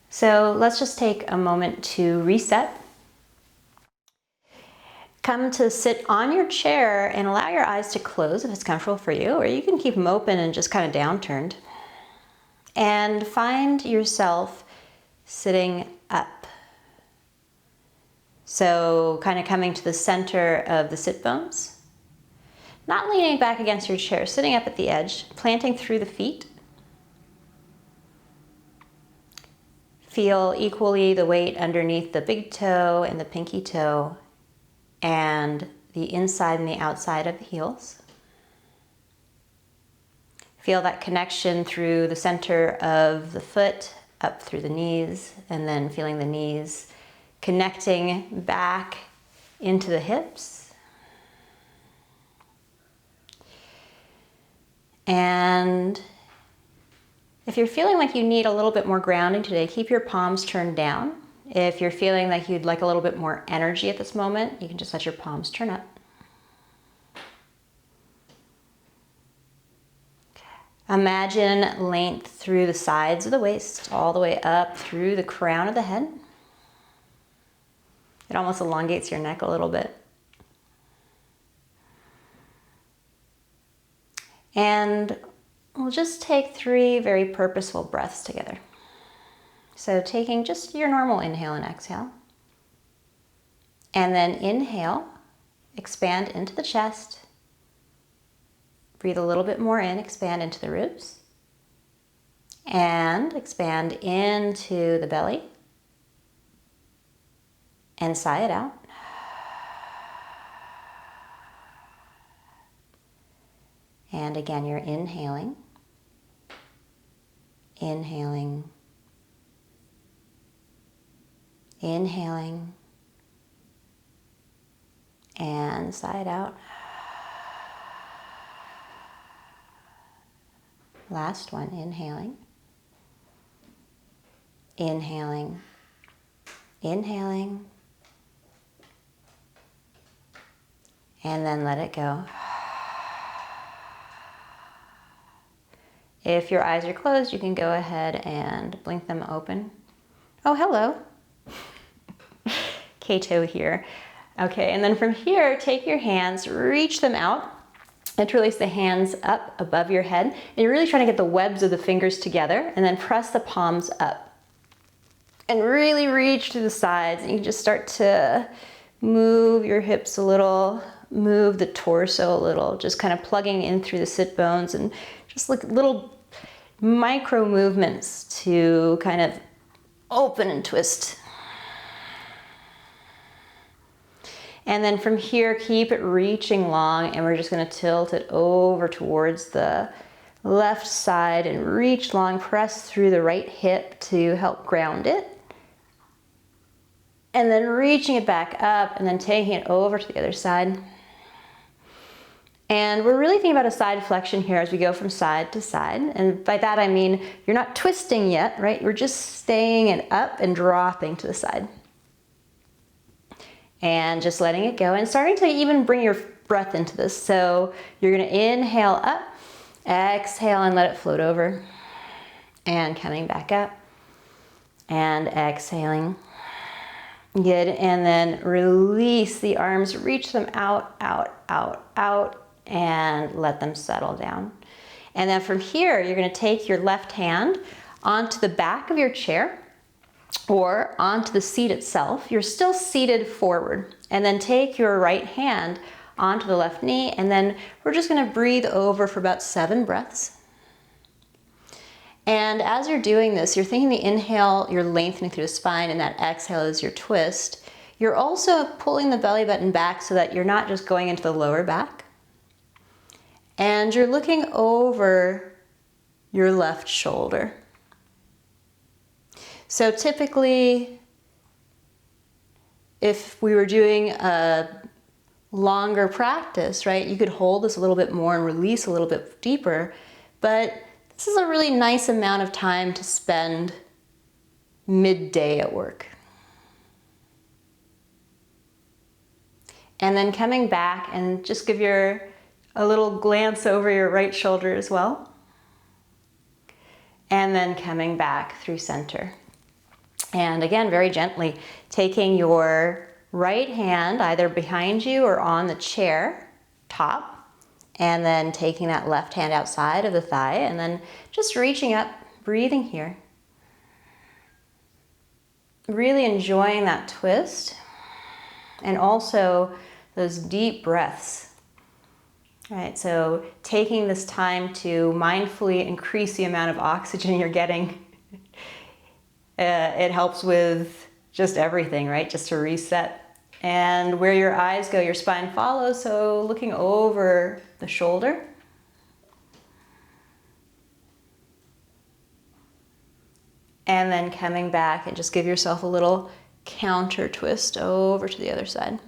So let's just take a moment to reset. Come to sit on your chair and allow your eyes to close if it's comfortable for you, or you can keep them open and just kind of downturned. And find yourself sitting up. So kind of coming to the center of the sit bones. Not leaning back against your chair, sitting up at the edge, planting through the feet. Feel equally the weight underneath the big toe and the pinky toe and the inside and the outside of the heels. Feel that connection through the center of the foot, up through the knees, and then feeling the knees connecting back into the hips. And if you're feeling like you need a little bit more grounding today, keep your palms turned down. If you're feeling like you'd like a little bit more energy at this moment, you can just let your palms turn up. Imagine length through the sides of the waist, all the way up through the crown of the head. It almost elongates your neck a little bit. And we'll just take 3 very purposeful breaths together. So taking just your normal inhale and exhale. And then inhale, expand into the chest. Breathe a little bit more in, expand into the ribs. And expand into the belly. And sigh it out. And again, you're inhaling. Inhaling. Inhaling. And sigh it out. Last one, inhaling. Inhaling. Inhaling. And then let it go. If your eyes are closed, you can go ahead and blink them open. Oh, hello. Kato here. Okay, and then from here, take your hands, reach them out. Interlace the hands up above your head. And you're really trying to get the webs of the fingers together, and then press the palms up. And really reach to the sides. And you can just start to move your hips a little, move the torso a little, just kind of plugging in through the sit bones and just like little micro movements to kind of open and twist. And then from here, keep it reaching long, and we're just going to tilt it over towards the left side and reach long, press through the right hip to help ground it. And then reaching it back up and then taking it over to the other side. And we're really thinking about a side flexion here as we go from side to side. And by that I mean you're not twisting yet, right? You're just staying it up and dropping to the side. And just letting it go and starting to even bring your breath into this. So you're going to inhale up, exhale and let it float over. And coming back up and exhaling. Good. And then release the arms, reach them out, out, out, out, and let them settle down. And then from here, you're going to take your left hand onto the back of your chair or onto the seat itself. You're still seated forward. And then take your right hand onto the left knee, and then we're just going to breathe over for about 7 breaths. And as you're doing this, you're thinking the inhale, you're lengthening through the spine, and that exhale is your twist. You're also pulling the belly button back so that you're not just going into the lower back. And you're looking over your left shoulder. So typically, if we were doing a longer practice, right, you could hold this a little bit more and release a little bit deeper, but this is a really nice amount of time to spend midday at work. And then coming back and just give a little glance over your right shoulder as well. And then coming back through center. And again, very gently, taking your right hand either behind you or on the chair top, and then taking that left hand outside of the thigh, and then just reaching up, breathing here. Really enjoying that twist, and also those deep breaths. All right, so taking this time to mindfully increase the amount of oxygen you're getting. It helps with just everything, right? Just to reset. And where your eyes go, your spine follows, so looking over the shoulder. And then coming back and just give yourself a little counter twist over to the other side.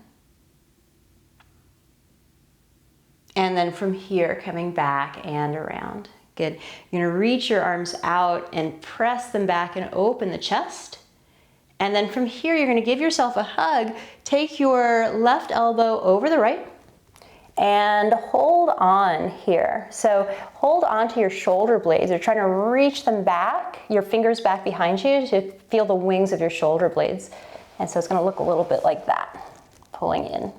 And then from here, coming back and around. Good. You're gonna reach your arms out and press them back and open the chest. And then from here, you're gonna give yourself a hug. Take your left elbow over the right and hold on here. So hold on to your shoulder blades. You're trying to reach them back, your fingers back behind you to feel the wings of your shoulder blades. And so it's gonna look a little bit like that, pulling in.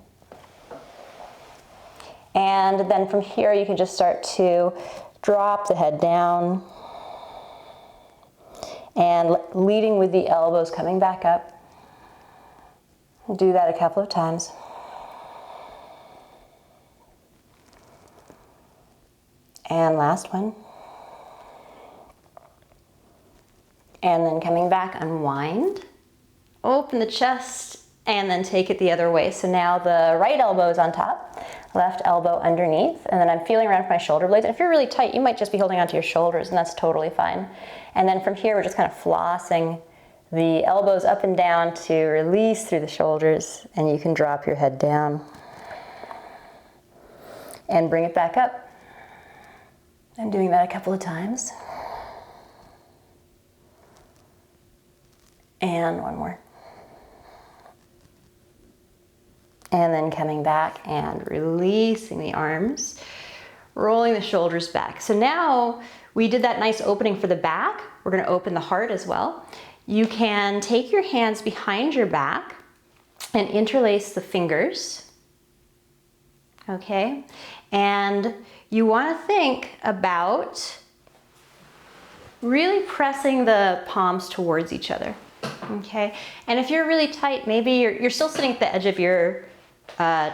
And then from here, you can just start to drop the head down and leading with the elbows coming back up. Do that a couple of times. And last one. And then coming back, unwind, open the chest, and then take it the other way. So now the right elbow is on top, left elbow underneath, and then I'm feeling around for my shoulder blades. And if you're really tight, you might just be holding onto your shoulders, and that's totally fine. And then from here, we're just kind of flossing the elbows up and down to release through the shoulders, and you can drop your head down and bring it back up. I'm doing that a couple of times. And one more. And then coming back and releasing the arms, rolling the shoulders back. So now we did that nice opening for the back. We're gonna open the heart as well. You can take your hands behind your back and interlace the fingers, okay? And you wanna think about really pressing the palms towards each other, okay? And if you're really tight, maybe you're still sitting at the edge of your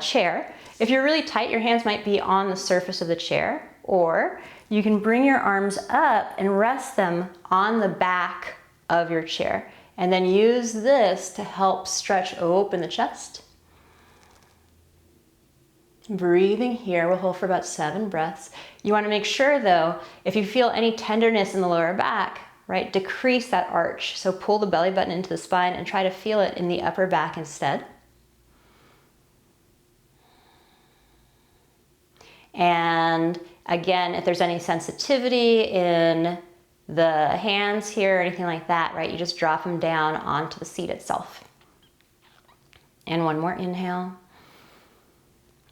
chair. If you're really tight, your hands might be on the surface of the chair, or you can bring your arms up and rest them on the back of your chair, and then use this to help stretch open the chest. Breathing here, we'll hold for about 7 breaths. You want to make sure though, if you feel any tenderness in the lower back, right, decrease that arch. So pull the belly button into the spine and try to feel it in the upper back instead. And again, if there's any sensitivity in the hands here or anything like that, right, you just drop them down onto the seat itself. And one more inhale.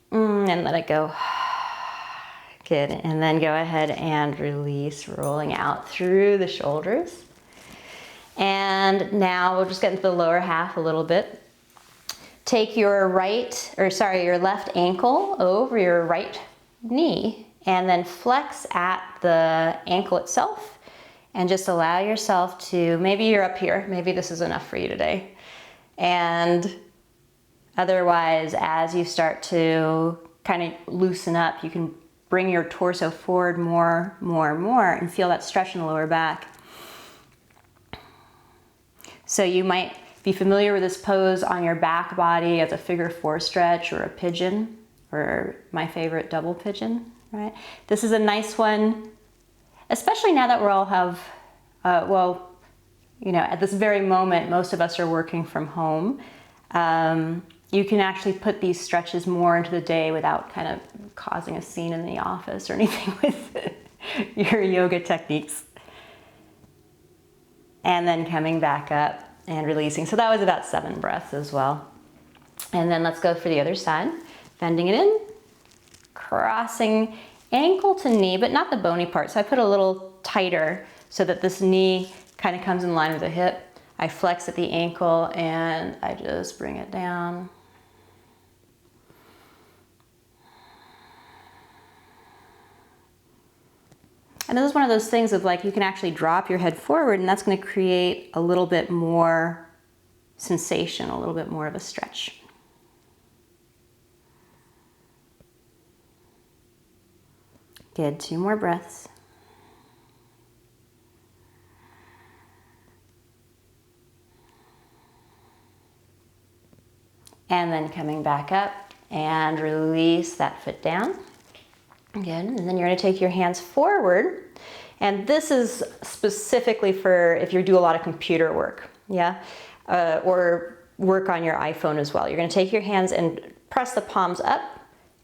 And let it go. Good. And then go ahead and release, rolling out through the shoulders. And now we'll just get into the lower half a little bit. Take your your left ankle over your right knee, and then flex at the ankle itself, and just allow yourself to, maybe you're up here, maybe this is enough for you today. And otherwise, as you start to kind of loosen up, you can bring your torso forward more, and feel that stretch in the lower back. So you might be familiar with this pose on your back body as a figure 4 stretch or a pigeon, or my favorite, double pigeon, right? This is a nice one, especially now that we all have, at this very moment, most of us are working from home. You can actually put these stretches more into the day without kind of causing a scene in the office or anything with your yoga techniques. And then coming back up and releasing. So that was about 7 breaths as well. And then let's go for the other side. Bending it in, crossing ankle to knee, but not the bony part. So I put a little tighter so that this knee kind of comes in line with the hip. I flex at the ankle and I just bring it down. And this is one of those things of like, you can actually drop your head forward and that's going to create a little bit more sensation, a little bit more of a stretch. Good, 2 more breaths. And then coming back up and release that foot down. Good, and then you're gonna take your hands forward. And this is specifically for if you do a lot of computer work, yeah? Or work on your iPhone as well. You're gonna take your hands and press the palms up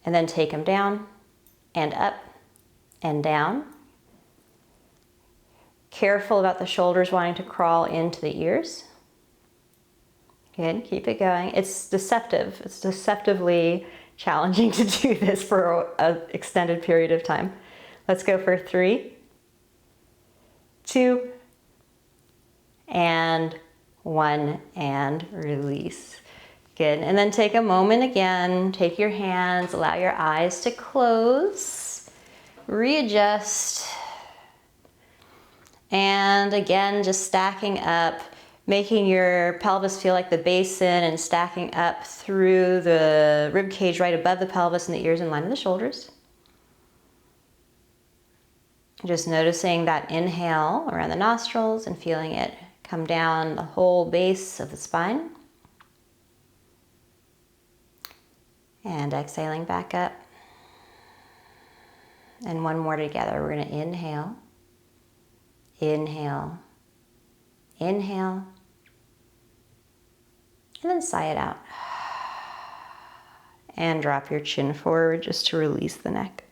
and then take them down and up and down. Careful about the shoulders wanting to crawl into the ears. Good, keep it going. It's deceptive. It's deceptively challenging to do this for an extended period of time. Let's go for 3, 2, and 1, and release. Good, and then take a moment again, take your hands, allow your eyes to close, readjust, and again, just stacking up, making your pelvis feel like the basin and stacking up through the rib cage right above the pelvis and the ears in line with the shoulders. Just noticing that inhale around the nostrils and feeling it come down the whole base of the spine. And exhaling back up. And 1 more together. We're going to inhale, inhale, inhale, and then sigh it out. And drop your chin forward just to release the neck.